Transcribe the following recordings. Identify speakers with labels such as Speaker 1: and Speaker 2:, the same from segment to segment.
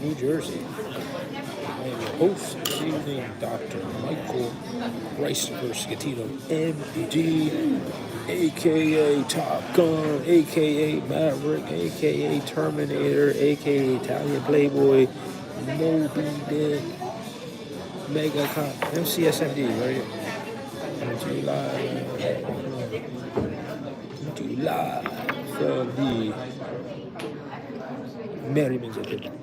Speaker 1: New Jersey. I am your host, this evening, Dr. Michael Christopher Scatino, MD, aka Top Gun, aka Maverick, aka Terminator, aka Italian Playboy, Moby Dick, Mega Cop, MCS MD, right? Coming to you live from the Merriman's Opinion.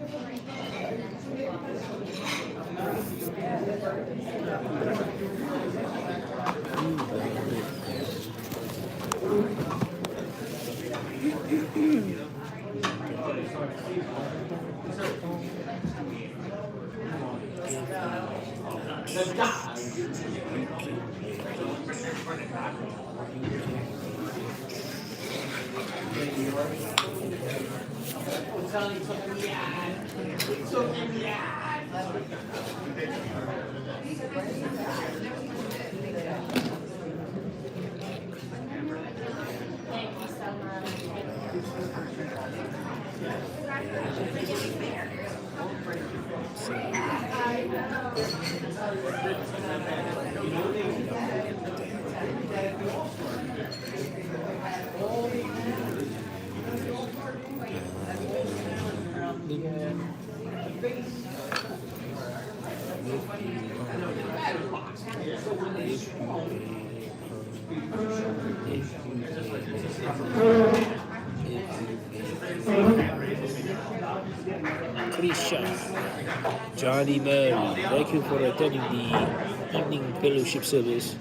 Speaker 1: Johnny Mary, thank you for attending the evening fellowship service.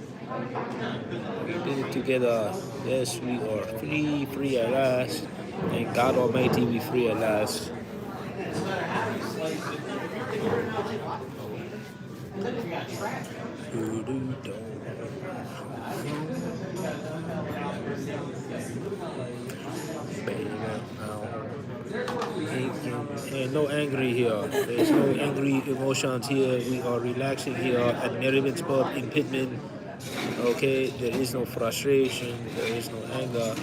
Speaker 1: We did it together. Yes, we are free at last. And God Almighty, we free at last. And no angry here. There's no angry emotions here. We are relaxing here at Merriman's Pub in Pittman. Okay, there is no frustration. There is no anger.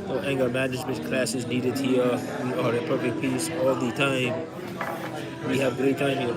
Speaker 1: No anger management classes needed here. We are in perfect peace all the time. We have great time here.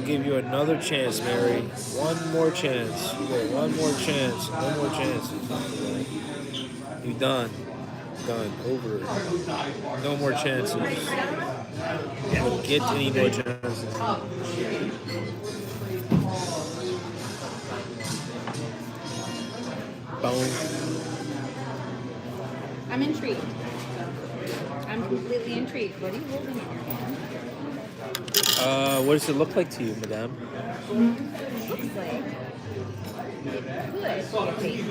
Speaker 1: give you another chance, Mary. One more chance. You got one more chance. No more chances. You done. Done. Over. No more chances. You don't get any more chances. Boom.
Speaker 2: I'm intrigued. I'm completely intrigued. What are you holding in your hand?
Speaker 1: What does it look like to you, madame?
Speaker 2: Looks like it could be.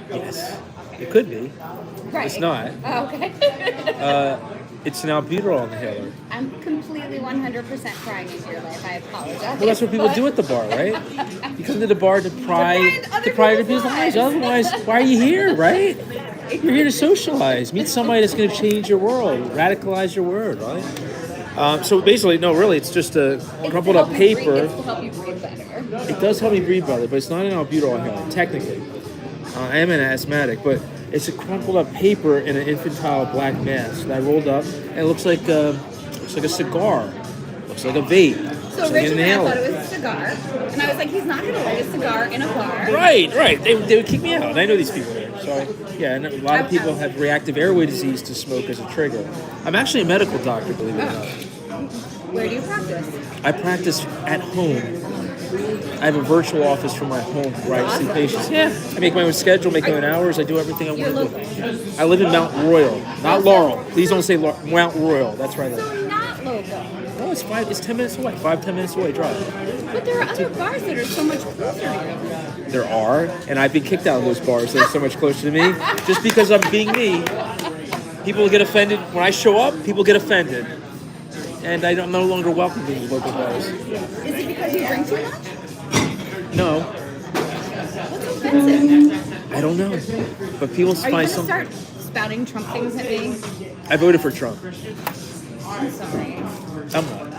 Speaker 1: Yes. It could be.
Speaker 2: Right.
Speaker 1: It's not.
Speaker 2: Oh, okay.
Speaker 1: It's an albuterol inhaler.
Speaker 2: I'm completely 100% crying into your life. I apologize.
Speaker 1: Well, that's what people do at the bar, right? You come to the bar to deprive other people's lives. Otherwise, why are you here, right? You're here to socialize. Meet somebody that's going to change your world, radicalize your world, right? So basically, no, really, it's just a crumpled up paper.
Speaker 2: It's to help you breathe better.
Speaker 1: It does help me breathe better, but it's not an albuterol inhaler, technically. I am an asthmatic, but it's a crumpled up paper in an infantile black mask that I rolled up, and it looks like a cigar. Looks like a vape.
Speaker 2: So originally I thought it was a cigar, and I was like, he's not going to light a cigar in a bar.
Speaker 1: Right. They would kick me out, and I know these people there. So, yeah, and a lot of people have reactive airway disease to smoke as a trigger. I'm actually a medical doctor, believe it or not.
Speaker 2: Where do you practice?
Speaker 1: I practice at home. I have a virtual office from my home where I see patients. Yeah, I make my own schedule, make my own hours. I do everything I want to do. I live in Mount Royal, not Laurel. Please don't say Mount Royal. That's right.
Speaker 2: So not local.
Speaker 1: No, it's 10 minutes away. 5-10 minutes away drive.
Speaker 2: But there are other bars that are so much closer to you.
Speaker 1: There are, and I've been kicked out of those bars that are so much closer to me, just because I'm being me. People get offended when I show up. People get offended, and I'm no longer welcome to these local bars.
Speaker 2: Is it because you drink too much?
Speaker 1: No.
Speaker 2: What's offensive?
Speaker 1: I don't know, but people
Speaker 2: Are you
Speaker 1: find
Speaker 2: going to
Speaker 1: some.
Speaker 2: start spouting Trump things at me?
Speaker 1: I voted for Trump.
Speaker 2: I'm sorry.
Speaker 1: I'm not.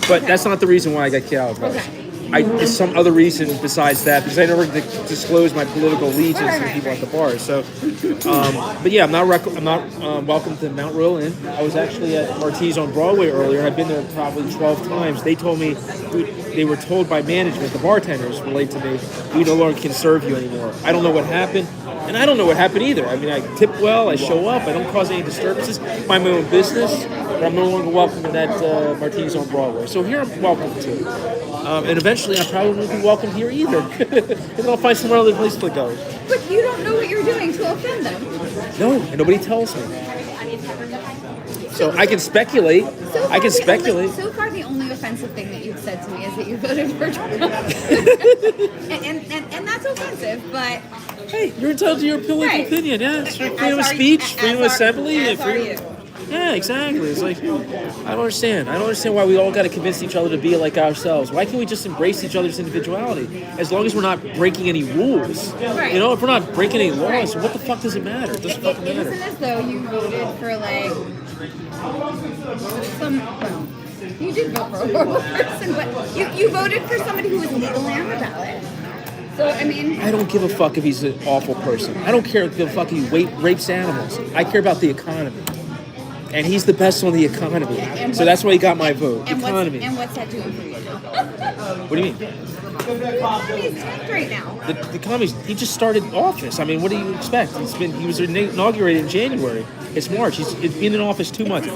Speaker 1: But that's not the reason why I got kicked out of bars.
Speaker 2: Okay.
Speaker 1: There's some other reason besides that, because I never disclose my political allegiance to people at the bar. So, but yeah, I'm not welcome to Mount Royal Inn. I was actually at Marti's on Broadway earlier. I've been there probably 12 times. They told me, they were told by management, the bartenders relate to me, we no longer can serve you anymore. I don't know what happened, and I don't know what happened either. I mean, I tip well, I show up, I don't cause any disturbances, mind my own business, but I'm no longer welcome to that Marti's on Broadway. So here I'm welcome to. And eventually I probably won't be welcome here either. And then I'll find some other place to go.
Speaker 2: But you don't know what you're doing to offend them.
Speaker 1: No, and nobody tells me. So I can speculate.
Speaker 2: So far, the only offensive thing that you've said to me is that you voted for Trump. and that's offensive, but...
Speaker 1: Hey, you're entitled to your political opinion, yeah. It's freedom of speech, freedom of assembly. Yeah, exactly. It's like, I don't understand. I don't understand why we all got to convince each other to be like ourselves. Why can't we just embrace each other's individuality? As long as we're not breaking any rules.
Speaker 2: Right.
Speaker 1: You know, if we're not breaking any laws, what the fuck does it matter? It doesn't fucking matter.
Speaker 2: It isn't as though you voted for, like, you did vote for a horrible person, but you voted for somebody who was legally on the ballot. So, I mean... I
Speaker 1: don't give a fuck if he's an awful person. I don't care if he rapes animals. I care about the economy. And he's the best on the economy. So that's why he got my vote. Economy.
Speaker 2: What's that doing for you?
Speaker 1: What do you mean?
Speaker 2: The economy's tanked right now.
Speaker 1: The economy's, he just started office. I mean, what do you expect? He was inaugurated in January. It's March. He's been in office 2 months.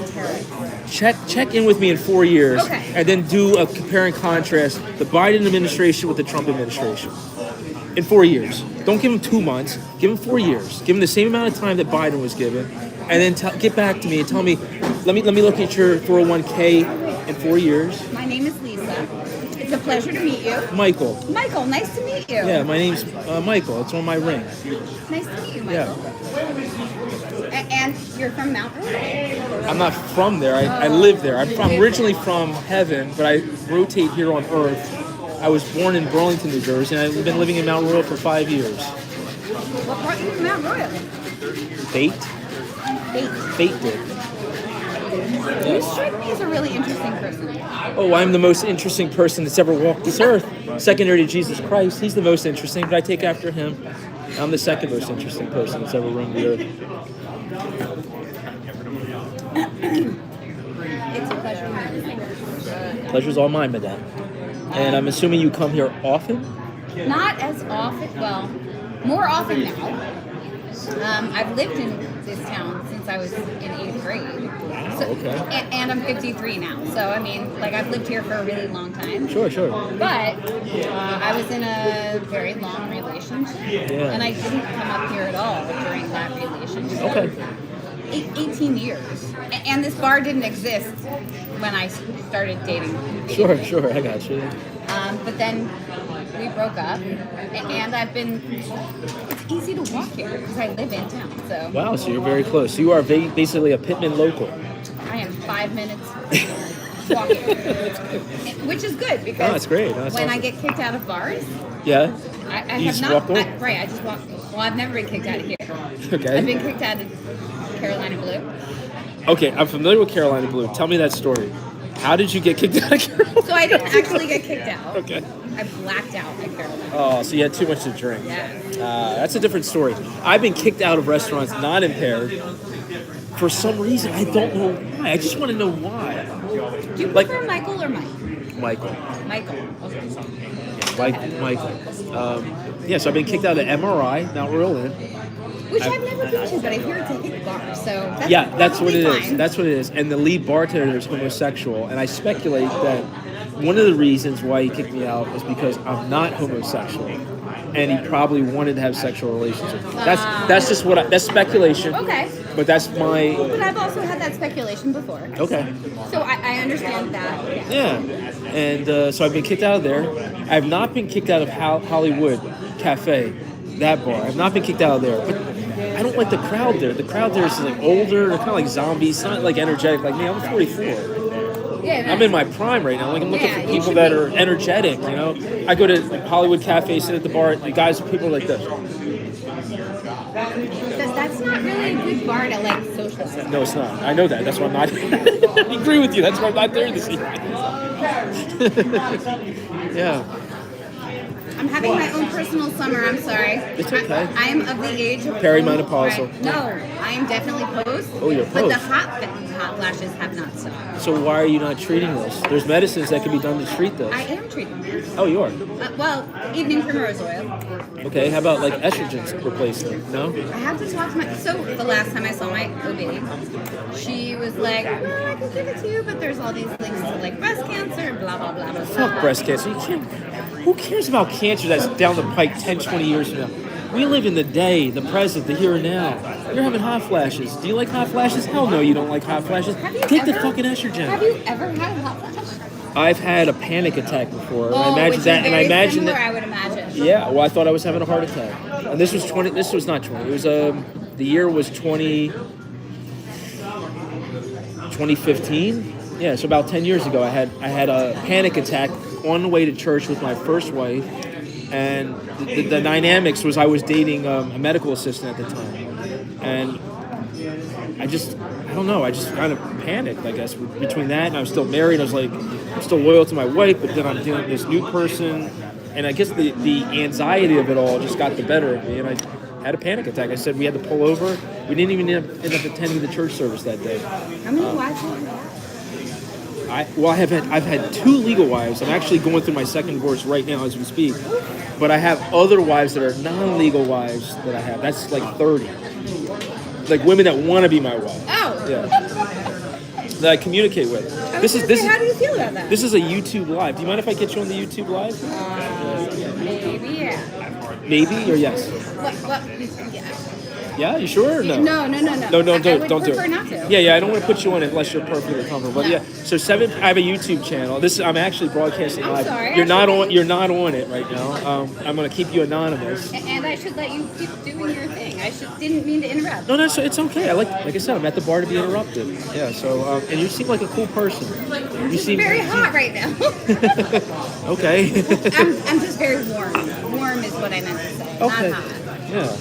Speaker 1: Check in with me in 4 years, and then do a compare and contrast the Biden administration with the Trump administration. In 4 years. Don't give him 2 months. Give him 4 years. Give him the same amount of time that Biden was given. And then get back to me and tell me, let me look at your 401k in 4 years.
Speaker 2: My name is Lisa. It's a pleasure to meet you.
Speaker 1: Michael,
Speaker 2: nice to meet you.
Speaker 1: Yeah, my name's Michael. It's on my ring.
Speaker 2: Nice to meet you, Michael.
Speaker 1: Yeah.
Speaker 2: And you're from Mount Royal?
Speaker 1: I'm not from there. I live there. I'm originally from heaven, but I rotate here on Earth. I was born in Burlington, New Jersey, and I've been living in Mount Royal for 5 years.
Speaker 2: What brought you to Mount Royal?
Speaker 1: Fate did.
Speaker 2: You strike me as a really interesting person.
Speaker 1: Oh, I'm the most interesting person that's ever walked this earth. Secondary to Jesus Christ. He's the most interesting, but I take after him. I'm the second most interesting person that's ever roamed the earth.
Speaker 2: It's a pleasure to meet you.
Speaker 3: Pleasure's all mine, madame. And I'm assuming you come here often?
Speaker 2: Not as often. Well, more often now. I've lived in this town since I was in 8th grade. So,
Speaker 3: okay.
Speaker 2: And I'm 53 now. So, I mean, like, I've lived here for a really long time.
Speaker 3: Sure.
Speaker 2: But I was in a very long relationship.
Speaker 3: Yeah.
Speaker 2: And I didn't come up here at all during that relationship.
Speaker 3: Okay.
Speaker 2: 18 years. And this bar didn't exist when I started dating.
Speaker 3: Sure, I got you.
Speaker 2: But then we broke up, and it's easy to walk here because I live in town. So
Speaker 3: Wow, so you're very close. You are basically a Pittman local.
Speaker 2: I am 5 minutes walking, which is good because
Speaker 3: that's great. That's
Speaker 2: when I
Speaker 3: awesome.
Speaker 2: get kicked out of bars,
Speaker 3: Yeah?
Speaker 2: I
Speaker 3: You
Speaker 2: have
Speaker 3: just
Speaker 2: not.
Speaker 3: walk away?
Speaker 2: Right, I just walk. Well, I've never been kicked out of here.
Speaker 3: Okay.
Speaker 2: I've been kicked out of Carolina Blue.
Speaker 3: Okay, I'm familiar with Carolina Blue. Tell me that story. How did you get kicked out of Carolina?
Speaker 2: So I didn't actually get kicked out.
Speaker 3: Okay.
Speaker 2: I blacked out at Carolina.
Speaker 3: Oh, so you had too much to drink.
Speaker 2: Yeah.
Speaker 3: That's a different story. I've been kicked out of restaurants not impaired for some reason. I don't know why. I just want to know why.
Speaker 2: Do you
Speaker 3: Like-
Speaker 2: prefer Michael or Mike?
Speaker 3: Michael.
Speaker 2: Michael.
Speaker 3: Michael. Yeah, so I've been kicked out of MRI, Mount Royal Inn.
Speaker 2: Which I've never been to, but I hear it's a hit bar, so that's
Speaker 3: Yeah, that's what it
Speaker 2: probably
Speaker 3: is.
Speaker 2: fine.
Speaker 3: That's what it is. And the lead bartender is homosexual, and I speculate that one of the reasons why he kicked me out was because I'm not homosexual, and he probably wanted to have sexual relations with me. That's just that's speculation.
Speaker 2: Okay.
Speaker 3: But that's my
Speaker 2: But I've also had that speculation before.
Speaker 3: okay.
Speaker 2: So I understand that.
Speaker 3: Yeah, and so I've been kicked out of there. I have not been kicked out of Hollywood Cafe, that bar. I've not been kicked out of there, but I don't like the crowd there. The crowd there is like older. They're kind of like zombies. It's not like energetic like me. I'm 44.
Speaker 2: Yeah,
Speaker 3: I'm in my prime right now. Like I'm looking
Speaker 2: Yeah,
Speaker 3: for
Speaker 2: you
Speaker 3: people
Speaker 2: should
Speaker 3: that
Speaker 2: be.
Speaker 3: are energetic. You know, I go to like, Hollywood Cafe, sit at the bar. The guys, people like this.
Speaker 2: Because that's not really a good bar to like socialize.
Speaker 3: No, it's not. I know that. That's why I'm not. I agree with you. That's why I'm not there this evening. Yeah.
Speaker 2: I'm having my own personal summer. I'm sorry.
Speaker 3: It's okay.
Speaker 2: I am of the age of
Speaker 3: Perimenopausal.
Speaker 2: No, I am definitely post.
Speaker 3: Oh, you're
Speaker 2: But the
Speaker 3: post.
Speaker 2: hot flashes have not stopped.
Speaker 3: So why are you not treating this? There's medicines that can be done to treat this.
Speaker 2: I am treating this.
Speaker 3: Oh, you are?
Speaker 2: Well, evening primrose oil.
Speaker 3: Okay, how about like estrogen replacement? No?
Speaker 2: I have to talk to my. So the last time I saw my OB, she was like, "No, I could give it to you, but there's all these links to like breast cancer, blah blah blah blah."
Speaker 3: Fuck breast cancer. You can't, who cares about cancer that's down the pike 10, 20 years from now? We live in the day, the present, the here and now. You're having hot flashes. Do you like hot flashes? Hell no, you don't like hot flashes.
Speaker 2: Have you
Speaker 3: Take the
Speaker 2: ever-
Speaker 3: fucking estrogen.
Speaker 2: Have you ever had a hot flash?
Speaker 3: I've had a panic attack before. And I
Speaker 2: Oh,
Speaker 3: imagine
Speaker 2: which is
Speaker 3: that, and I
Speaker 2: very
Speaker 3: imagine
Speaker 2: similar,
Speaker 3: that.
Speaker 2: I would imagine.
Speaker 3: Yeah, well, I thought I was having a heart attack, and this was 20. This was not 20. It was the year was 2015. Yeah, so about 10 years ago, I had a panic attack on the way to church with my first wife, and the dynamics was I was dating a medical assistant at the time, and I don't know, I just kind of panicked, I guess, between that, and I was still married. I was like, I'm still loyal to my wife, but then I'm dealing with this new person, and I guess the anxiety of it all just got the better of me, and I had a panic attack. I said we had to pull over. We didn't even end up attending the church service that day.
Speaker 2: How many wives have you had?
Speaker 3: I've had 2 legal wives. I'm actually going through my second divorce right now as we speak, but I have other wives that are non-legal wives that I have. That's like 30. Like women that want to be my wife.
Speaker 2: Oh.
Speaker 3: Yeah. That I communicate with.
Speaker 2: How do you feel about that?
Speaker 3: This is a YouTube live. Do you mind if I get you on the YouTube live?
Speaker 2: Maybe, yeah.
Speaker 3: Maybe or yes?
Speaker 2: What? Yeah.
Speaker 3: Yeah, you sure or no?
Speaker 2: No.
Speaker 3: No,
Speaker 2: I
Speaker 3: don't do it.
Speaker 2: would
Speaker 3: Don't do
Speaker 2: prefer
Speaker 3: it.
Speaker 2: not to.
Speaker 3: Yeah, I don't want to put you on it unless you're perfectly comfortable. But
Speaker 2: No.
Speaker 3: yeah, so I have a YouTube channel. I'm actually broadcasting
Speaker 2: I'm
Speaker 3: live.
Speaker 2: sorry,
Speaker 3: You're not
Speaker 2: actually-
Speaker 3: on. You're not on it right now. I'm gonna keep you anonymous.
Speaker 2: And I should let you keep doing your thing. Didn't mean to interrupt.
Speaker 3: No, so it's okay. Like I said, I'm at the bar to be interrupted. Yeah. So and you seem like a cool person. You seem
Speaker 2: Very hot right now.
Speaker 3: Okay.
Speaker 2: I'm just very warm. Warm is what I meant to say.
Speaker 3: Okay.
Speaker 2: Not hot.
Speaker 3: Yeah.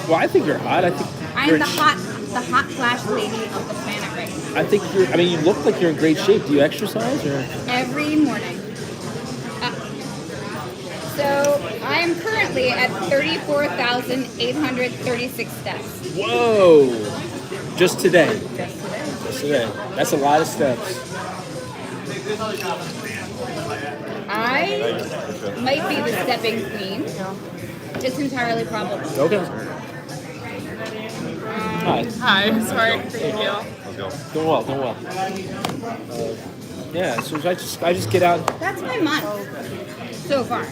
Speaker 3: Well, I think you're hot. I think
Speaker 2: I am the hot flash lady of the planet right now.
Speaker 3: I think you're. I mean, you look like you're in great shape. Do you exercise or?
Speaker 2: Every morning. So I am currently at 34,836 steps.
Speaker 3: Whoa! Just today.
Speaker 2: Just today.
Speaker 3: Yesterday. That's a lot of steps.
Speaker 2: I might be the stepping queen. It's entirely probable.
Speaker 3: Okay. Hi.
Speaker 4: Hi, sorry for you.
Speaker 3: Doing well. Yeah. So I just get out.
Speaker 2: That's my month so far.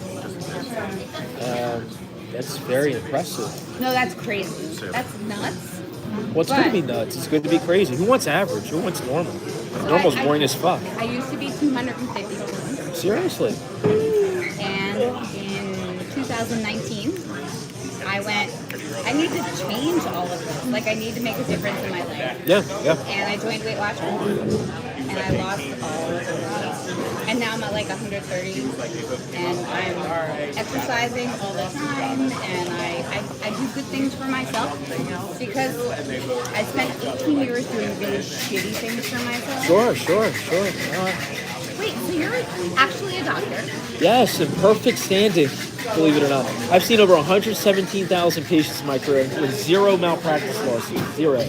Speaker 3: That's very impressive.
Speaker 2: No, that's crazy. That's nuts.
Speaker 3: Well, it's good to be nuts. It's good to be crazy. Who wants average? Who wants normal? Normal's boring as fuck.
Speaker 2: I used to be 250 pounds.
Speaker 3: Seriously.
Speaker 2: And in 2019, I need to change all of this. Like, I need to make a difference in my life.
Speaker 3: Yeah.
Speaker 2: And I joined Weight Watchers, and I lost all of the weight. And now I'm at like 130, and I'm exercising all the time, and I do good things for myself because I spent 18 years doing really shitty things for myself.
Speaker 3: Sure.
Speaker 2: Wait, so you're actually a doctor?
Speaker 3: Yes, in perfect standing, believe it or not. I've seen over 117,000 patients in my career with zero malpractice lawsuits. Zero.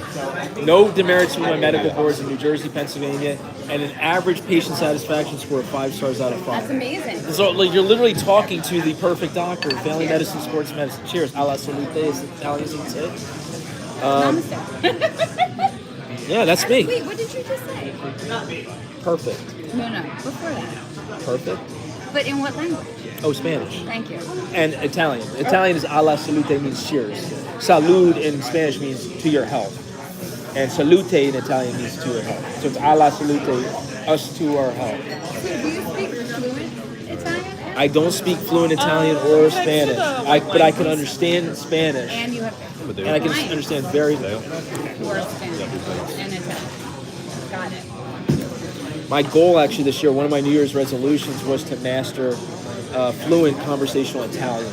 Speaker 3: No demerits from my medical boards in New Jersey, Pennsylvania, and an average patient satisfaction score of 5 stars out of 5.
Speaker 2: That's amazing.
Speaker 3: So like, you're literally talking to the perfect doctor, family medicine, sports medicine. Cheers. A la salute, is the Italians would say.
Speaker 2: Namaste.
Speaker 3: Yeah, that's me.
Speaker 2: Wait, what did you just say?
Speaker 3: Perfect.
Speaker 2: No, before that.
Speaker 3: Perfect.
Speaker 2: But in what language?
Speaker 3: Oh, Spanish.
Speaker 2: Thank you.
Speaker 3: And Italian. Italian is a la salute means cheers. Salud in Spanish means to your health. And salute in Italian means to your health. So it's a la salute, us to our health.
Speaker 2: So do you speak fluent Italian?
Speaker 3: I don't speak fluent Italian or Spanish. But I can understand Spanish.
Speaker 2: And you have
Speaker 3: And I can understand very well.
Speaker 2: or Spanish and Italian. Got it.
Speaker 3: My goal actually this year, one of my New Year's resolutions was to master fluent conversational Italian.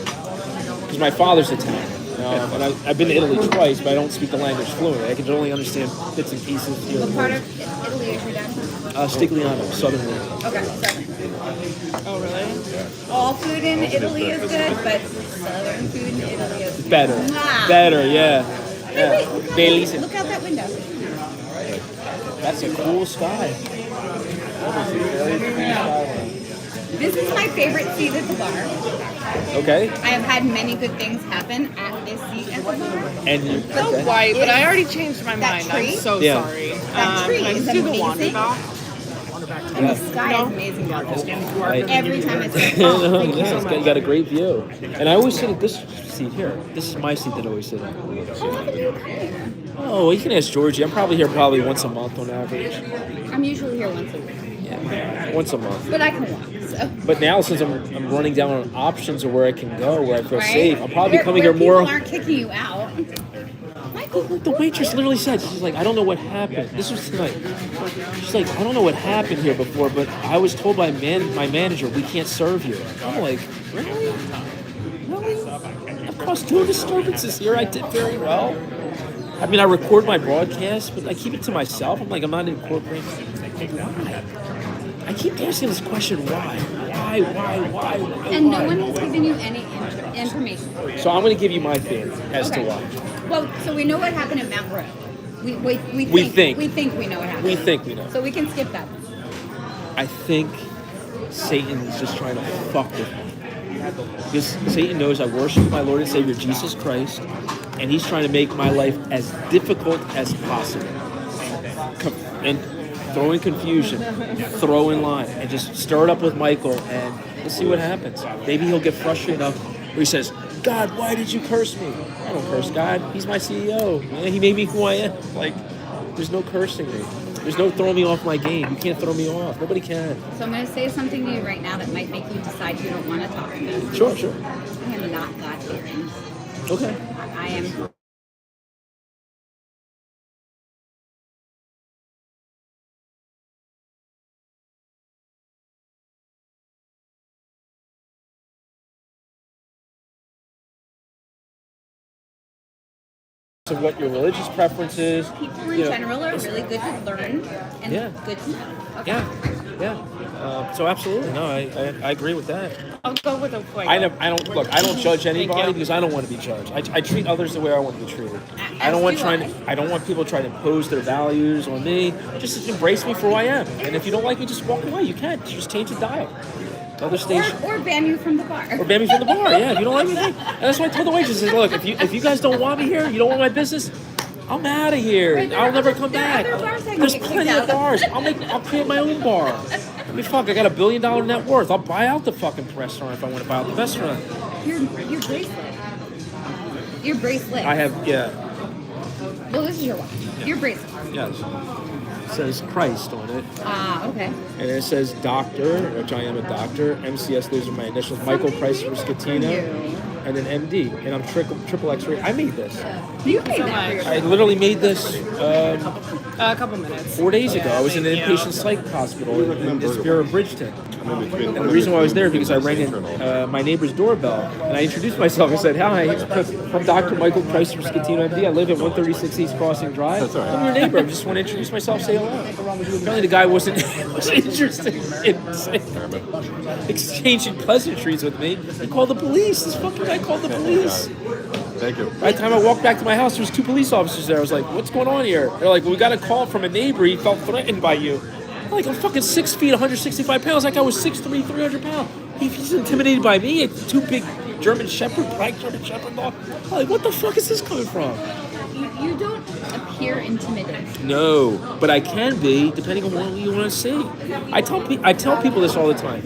Speaker 3: Because my father's Italian. And I've been to Italy twice, but I don't speak the language fluently. I can only understand bits and pieces here.
Speaker 2: What part of Italy is your dad from?
Speaker 3: Stigliano, southern Italy.
Speaker 2: Okay, southern.
Speaker 4: Oh, really?
Speaker 2: All food in Italy is good, but southern food in Italy is
Speaker 3: Better.
Speaker 2: Mwah.
Speaker 3: Better, yeah.
Speaker 2: Wait,
Speaker 3: Bellissimo.
Speaker 2: look out that window.
Speaker 3: That's a cool sky.
Speaker 2: This is my favorite seat at the bar.
Speaker 3: Okay.
Speaker 2: I have had many good things happen at this seat at the bar.
Speaker 3: And you,
Speaker 4: So
Speaker 3: okay.
Speaker 4: white, but I already changed my
Speaker 2: That
Speaker 4: mind.
Speaker 2: tree?
Speaker 4: I'm so
Speaker 3: Yeah.
Speaker 4: sorry.
Speaker 2: That tree
Speaker 4: can I
Speaker 2: is
Speaker 4: just do the wander
Speaker 2: amazing.
Speaker 4: dock?
Speaker 2: And the sky is amazing down there.
Speaker 3: Right.
Speaker 2: Every time it's like,
Speaker 3: No,
Speaker 2: oh, thank you
Speaker 3: yeah,
Speaker 2: so
Speaker 3: it's
Speaker 2: much.
Speaker 3: got, you got a great view. And I always sit at this seat here. This is my seat that I always sit at.
Speaker 2: Oh, look at you coming.
Speaker 3: Oh, well, you can ask Georgie. I'm probably here once a month on average.
Speaker 2: I'm usually here once a week,
Speaker 3: Yeah, once a month.
Speaker 2: but I can walk, so.
Speaker 3: But now since I'm running down on options of where I can go, where I feel
Speaker 2: Right?
Speaker 3: safe, I'm probably
Speaker 2: Where-
Speaker 3: coming
Speaker 2: where
Speaker 3: here more.
Speaker 2: People aren't kicking you out. Michael,
Speaker 3: The waitress literally said, she's like, I don't know what happened. This was tonight. She's like, I don't know what happened here before, but I was told by my manager, we can't serve you. I'm like, really? Really? I've caused 2 disturbances here. I did very well. I mean, I record my broadcast, but I keep it to myself. I'm like, I'm not incorporating. Why? I keep asking this question, why? Why?
Speaker 2: and no one has given you any information.
Speaker 3: So I'm going to give you my theory as to why.
Speaker 2: Well, so we know what happened at Mount Road. We
Speaker 3: think.
Speaker 2: we think we know what happened.
Speaker 3: We think we know.
Speaker 2: So we can skip that.
Speaker 3: I think Satan is just trying to fuck with me. Because Satan knows I worship my Lord and Savior Jesus Christ, and he's trying to make my life as difficult as possible. And throw in confusion, throw in line, and just stir it up with Michael, and let's see what happens. Maybe he'll get frustrated enough where he says, God, why did you curse me? I don't curse God. He's my CEO. Man, he made me who I am. Like, there's no cursing me. There's no throwing me off my game. You can't throw me off. Nobody can.
Speaker 2: So I'm going to say something to you right now that might make you decide you don't want to talk to me.
Speaker 3: Sure.
Speaker 2: I am not God fearing.
Speaker 3: Okay.
Speaker 2: I am.
Speaker 3: So what your religious preference is.
Speaker 2: People in general are really good to learn and
Speaker 3: Yeah.
Speaker 2: good to know. Okay.
Speaker 3: Yeah. So absolutely, no, I agree with that.
Speaker 4: I'll go with a fuego.
Speaker 3: I don't judge anybody
Speaker 4: you.
Speaker 3: because I don't want to be judged. I treat others the way I want to be treated. I don't want I don't want people trying to impose their values on me. Just embrace me for who I am. And if you don't like me, just walk away. You can't. Just change the dial. Other station.
Speaker 2: Or ban you from the bar.
Speaker 3: Or ban me from the bar. Yeah, if you don't like me, and that's why I told the waitresses, look, if you guys don't want me here, you don't want my business, I'm out of here. I'll never come back. There's plenty of bars. I'll create my own bar. I mean, fuck, I got $1 billion net worth. I'll buy out the fucking restaurant if I want to buy out the restaurant.
Speaker 2: Your bracelet. Your bracelet.
Speaker 3: I have, yeah.
Speaker 2: Well, this is your watch.
Speaker 3: Yeah.
Speaker 2: Your bracelet.
Speaker 3: Yes. It says Christ on it.
Speaker 2: Ah, okay.
Speaker 3: And it says doctor, which I am a doctor. MCS, those are my initials. Michael Price for Scatino. And then MD. And I'm triple X-ray. I made this.
Speaker 2: You made
Speaker 4: So
Speaker 2: that for
Speaker 4: much.
Speaker 3: I
Speaker 2: yourself.
Speaker 3: literally made this
Speaker 4: A couple minutes.
Speaker 3: 4 days ago. I was in an
Speaker 4: Thank you.
Speaker 3: inpatient psych hospital in the Spear of Bridgeton. And the reason why I was there because I rang in my neighbor's doorbell and I introduced myself. I said, "Hi, I'm Dr. Michael Price from Scatino MD. I live at 136 East Crossing Drive.
Speaker 5: That's all right.
Speaker 3: I'm your neighbor. I just want to introduce myself, say hello." Apparently, the guy wasn't interested in exchanging pleasantries with me. He called the police. This fucking guy called the police.
Speaker 5: Thank you.
Speaker 3: By the time I walked back to my house, there was 2 police officers there. I was like, "What's going on here?" They're like, "Well, we got a call from a neighbor. He felt threatened by you." I'm like, I'm fucking 6 feet, 165 pounds. That guy was 6'3", 300 pounds. He's intimidated by me. It's 2 big German Shepherd, black German Shepherd dog. I'm like, what the fuck is this coming from?
Speaker 2: You don't appear intimidating.
Speaker 3: No, but I can be depending on what you want to see. I tell people this all the time.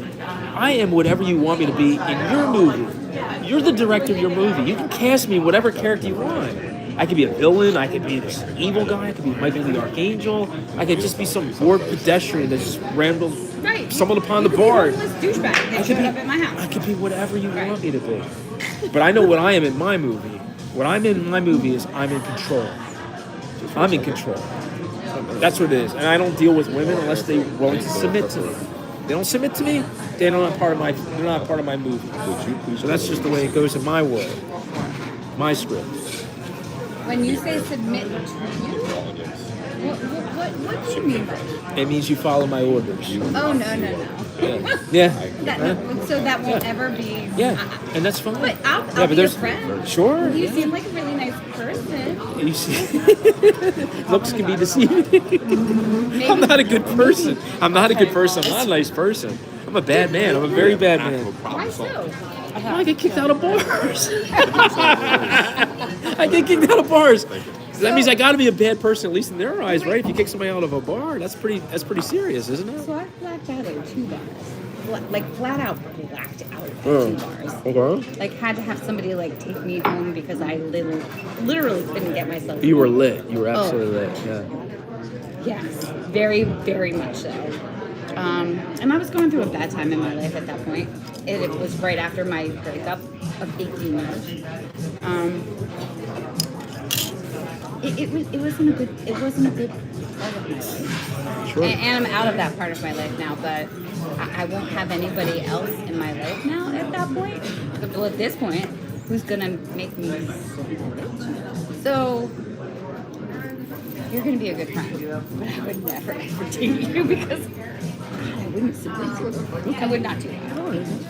Speaker 3: I am whatever you want me to be in your movie. You're the director of your movie. You can cast me whatever character you want. I could be a villain. I could be this evil guy. I could be Michael the Archangel. I could just be some bored pedestrian that just rambled, stumbled upon the bar.
Speaker 2: Douchebag that showed up at my house.
Speaker 3: I could be whatever you want me to be. But I know what I am in my movie. What I'm in my movie is I'm in control. I'm in control. That's what it is. And I don't deal with women unless they're willing to submit to me. They don't submit to me, they're not part of my movie. So that's just the way it goes in my world. My script.
Speaker 2: When you say submit to you, what do you mean by that?
Speaker 3: It means you follow my orders.
Speaker 2: Oh, no.
Speaker 3: Yeah.
Speaker 2: So that won't ever be...
Speaker 3: Yeah. And that's fine.
Speaker 2: But I'll be your friend.
Speaker 3: Sure.
Speaker 2: You seem like a really nice person.
Speaker 3: You see, looks can be deceiving. I'm not a good person. I'm not a nice person. I'm a bad man. I'm a very bad man.
Speaker 2: Why so?
Speaker 3: I get kicked out of bars. I get kicked out of bars. So that means I got to be a bad person, at least in their eyes, right? If you kick somebody out of a bar, that's pretty serious, isn't it?
Speaker 2: So I blacked out at 2 bars. Like flat out blacked out at 2 bars.
Speaker 3: Okay.
Speaker 2: Like had to have somebody like take me home because I literally couldn't get myself.
Speaker 3: You were lit. You were absolutely lit. Yeah.
Speaker 2: Yes, very, very much so. And I was going through a bad time in my life at that point. It was right after my breakup of 18 years. It wasn't a good part of my life.
Speaker 3: Sure.
Speaker 2: And I'm out of that part of my life now, but I won't have anybody else in my life now at that point. Well, at this point, who's gonna make me bitch? So you're gonna be a good friend, but I would never ever date you because I wouldn't submit to you. I would not do that.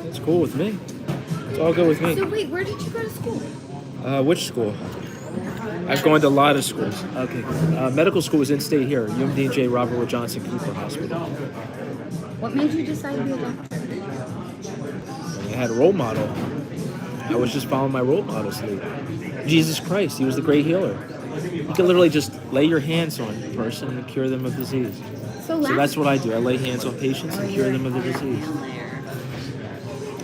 Speaker 3: It's cool with me. It's all good with me.
Speaker 2: So wait, where did you go to school?
Speaker 3: Which school? I've gone to a lot of schools. Okay. Medical school was in state here, UMD J. Robert Wood Johnson Cooper Hospital.
Speaker 2: What made you decide to be a doctor?
Speaker 3: I had a role model. I was just following my role model's lead. Jesus Christ, he was the great healer. You can literally just lay your hands on a person and cure them of disease. So that's what I do. I lay hands on patients and cure them of the disease.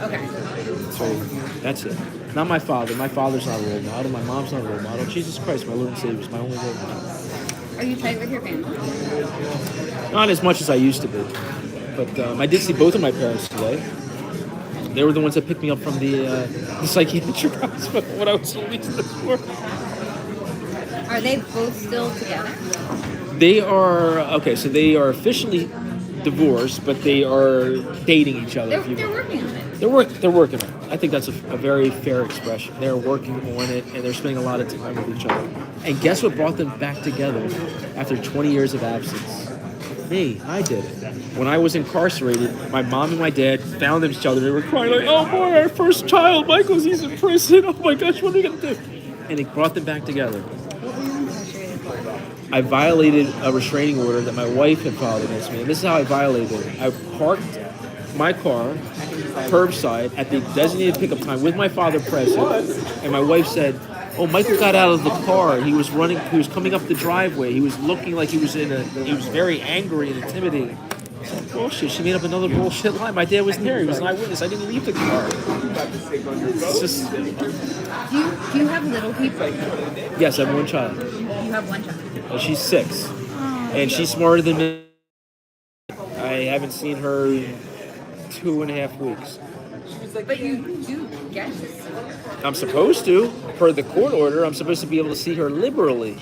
Speaker 2: Okay.
Speaker 3: So that's it. Not my father. My father's not a role model. My mom's not a role model. Jesus Christ, my Lord and Savior, is my only role model.
Speaker 2: Are you tight with your family?
Speaker 3: Not as much as I used to be. But I did see both of my parents today. They were the ones that picked me up from the psychiatric hospital when I was released this morning.
Speaker 2: Are they both still together?
Speaker 3: They are, okay, so they are officially divorced, but they are dating each other.
Speaker 2: They're working on it.
Speaker 3: They're working on it. I think that's a very fair expression. They're working on it, and they're spending a lot of time with each other. And guess what brought them back together after 20 years of absence? Me, I did it. When I was incarcerated, my mom and my dad found each other. They were crying like, "Oh boy, our first child, he's in prison. Oh my gosh, what are we gonna do?" And it brought them back together.
Speaker 2: What were you incarcerated for?
Speaker 3: I violated a restraining order that my wife had filed against me, and this is how I violated it. I parked my car curbside at the designated pickup time with my father present, and my wife said, "Oh, Michael got out of the car. He was coming up the driveway. He was looking like he was very angry and intimidating." Bullshit. She made up another bullshit lie. My dad was there. He was an eyewitness. I didn't leave the car. It's just...
Speaker 2: Do you have little people?
Speaker 3: Yes, I have one child.
Speaker 2: You have one child.
Speaker 3: She's 6. And she's smarter than me. I haven't seen her in 2.5 weeks.
Speaker 2: But you do get to see her.
Speaker 3: I'm supposed to. Per the court order, I'm supposed to be able to see her liberally.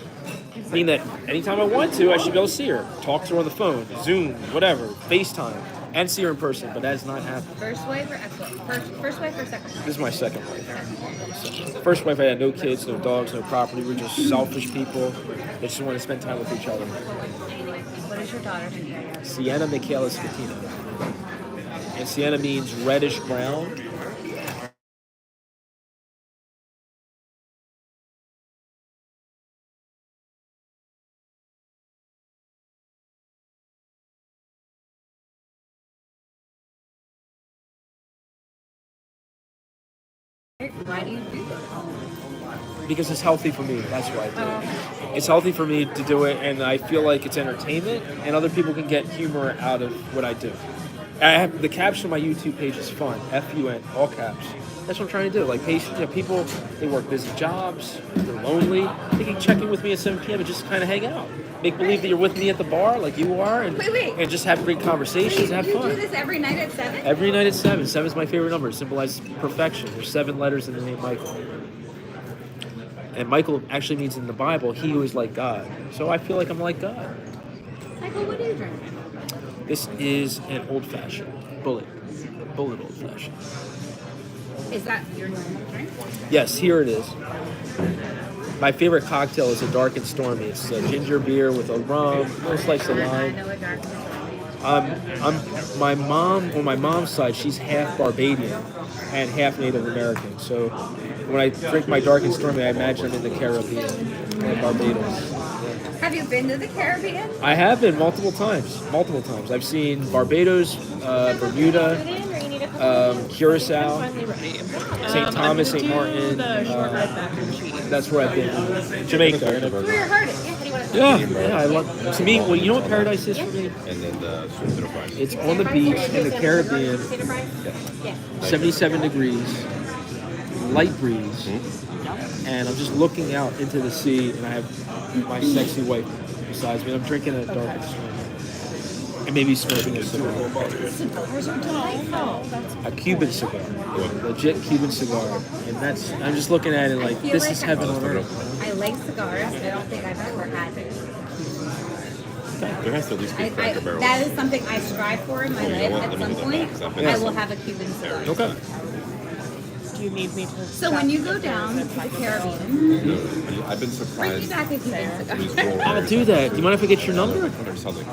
Speaker 3: Meaning that anytime I want to, I should be able to see her. Talk to her on the phone, Zoom, whatever, FaceTime, and see her in person, but that has not happened.
Speaker 2: First wife or ex-wife? First wife or second wife?
Speaker 3: This is my second wife. First wife, I had no kids, no dogs, no property. We're just selfish people that just want to spend time with each other.
Speaker 2: What is your daughter's name?
Speaker 3: Sienna Michaela Scatina. And Sienna means reddish brown.
Speaker 2: Why do you do this?
Speaker 3: Because it's healthy for me. That's why I do it. It's healthy for me to do it, and I feel like it's entertainment, and other people can get humor out of what I do. I have the caption on my YouTube page is fun. FUN, all caps. That's what I'm trying to do. Like, people, they work busy jobs, they're lonely. They can check in with me at 7 p.m. and just kind of hang out. Make believe that you're with me at the bar, like you are, and and just have great conversations and have fun.
Speaker 2: You do this every night at 7?
Speaker 3: Every night at 7. 7 is my favorite number. It symbolizes perfection. There's 7 letters in the name Michael. And Michael actually means in the Bible, he who is like God. So I feel like I'm like God.
Speaker 2: Michael, what are you drinking?
Speaker 3: This is an old-fashioned, bullet old-fashioned.
Speaker 2: Is that your normal drink?
Speaker 3: Yes, here it is. My favorite cocktail is a dark and stormy. It's a ginger beer with a rum, a little slice of
Speaker 2: I
Speaker 3: lime.
Speaker 2: know what dark is.
Speaker 3: My mom, on my mom's side, she's half Barbadian and half Native American. So when I drink my dark and stormy, I imagine I'm in the Caribbean, like Barbados.
Speaker 2: Have you been to the Caribbean?
Speaker 3: I have been multiple times. I've seen Barbados, Bermuda, Curacao, St. Thomas, St. Martin. That's where I've been. Jamaica.
Speaker 2: Where you're hurting.
Speaker 3: Yeah, I love. To me, well, you know what paradise is for me?
Speaker 5: And then the sweet potato fries.
Speaker 3: It's on the beach in the Caribbean, 77 degrees, light breeze, and I'm just looking out into the sea, and I have my sexy wife besides me. And I'm drinking a dark and stormy, and maybe smoking a cigar.
Speaker 2: Cigars are delightful.
Speaker 3: A Cuban cigar, legit Cuban cigar, and I'm just looking at it like this is heaven on earth.
Speaker 2: I like cigars. I don't think I've ever had it.
Speaker 5: There has to at least be Cracker Barrel.
Speaker 2: That is something I strive for in my life. At some point, I will have a Cuban cigar.
Speaker 3: Okay.
Speaker 4: Do you need me to?
Speaker 2: So when you go down to the Caribbean,
Speaker 5: I've been
Speaker 2: bring me
Speaker 5: surprised.
Speaker 2: back a Cuban cigar.
Speaker 5: These
Speaker 3: I'll do that. Do you mind if I get your number?
Speaker 5: Sounds like